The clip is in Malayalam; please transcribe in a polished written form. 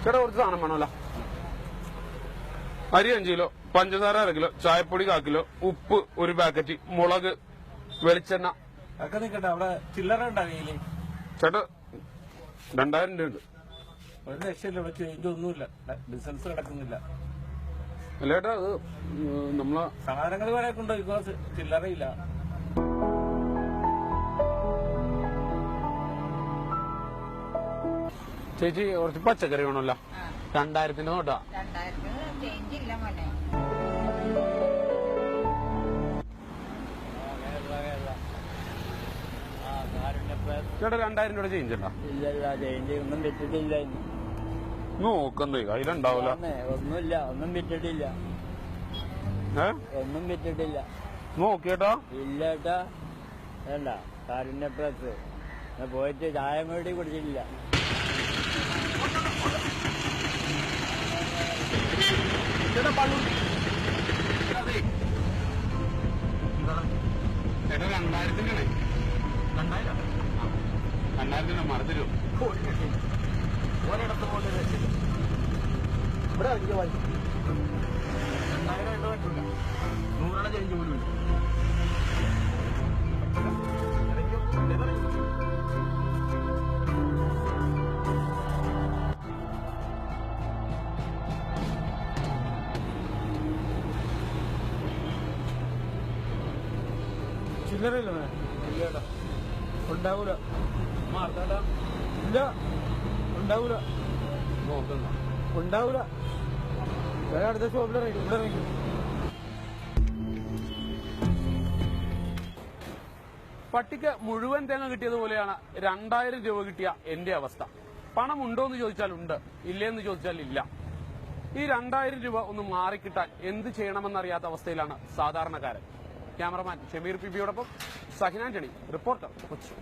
ചേട്ടാ കുറച്ച് സാധനം വേണമല്ലോ. അരി 5 കിലോ, പഞ്ചസാര 1 കിലോ, ചായപ്പൊടി 1/4 കിലോ, ഉപ്പ് 1 പാക്കറ്റ്, മുളക്, വെളിച്ചെണ്ണ ഒക്കെ നിക്കട്ടെ. അവിടെ ചില്ലറ ഉണ്ടാകില്ലേ ചേട്ടാ? 2000 രൂപ ഉണ്ട്. ഒരു രക്ഷയില്ല. ഇവിടെ ചേഞ്ച് ഒന്നുമില്ല. ബിസിനസ് നടക്കുന്നില്ല. അല്ല ചേട്ടാ, അത് നമ്മളെ സാധനങ്ങൾ വേണേ കൊണ്ടോ ചില്ലറയില്ല. ചേച്ചി കുറച്ച് പച്ചക്കറി വേണമല്ലോ. 2000 നോട്ടാ. 2000 ചേഞ്ച് ഇല്ല മോനെ. ചേട്ടാ 2000 രൂപ ചേഞ്ച് ഉണ്ടോ? ഇല്ല, ചേഞ്ച് ഒന്നും വിറ്റിട്ടില്ല. നോക്കണ്ടേ അതിലുണ്ടാവൂല. ഒന്നുമില്ല, ഒന്നും വിറ്റിട്ടില്ല. ഒന്നും വിറ്റിട്ടില്ല. നോക്കിയേട്ടാ. ഇല്ല ഏട്ടാ, വേണ്ട. കാരുണ്യ പ്ലസ് പോയിട്ട് ചായ മേടി കുടിച്ചിട്ടില്ല. ചേട്ടാ 2000 2000 മറന്നിരോ? ഒരിടത്ത് പോലെ ഇവിടെ 2000 പറ്റൂല. 100 ചേഞ്ച് പോലും ചില്ലറയില്ല. ഇല്ലേട്ടാ, ഉണ്ടാവൂല. ഇല്ല, ഉണ്ടാവൂല. ഉണ്ടാവൂല. അടുത്ത ഷോപ്പിൽ ഇവിടെ ഇറങ്ങി. പട്ടിക്ക് മുഴുവൻ തേങ്ങ കിട്ടിയതുപോലെയാണ് 2000 രൂപ കിട്ടിയ എന്റെ അവസ്ഥ. പണം ഉണ്ടോ എന്ന് ചോദിച്ചാൽ ഉണ്ട്, ഇല്ലേന്ന് ചോദിച്ചാൽ ഇല്ല. ഈ 2000 രൂപ ഒന്ന് മാറിക്കിട്ടാൻ എന്ത് ചെയ്യണമെന്നറിയാത്ത അവസ്ഥയിലാണ് സാധാരണക്കാരൻ. Cameraman Shameer പിബിയോടൊപ്പം സഹിനാന്റണി, reporter Kochi.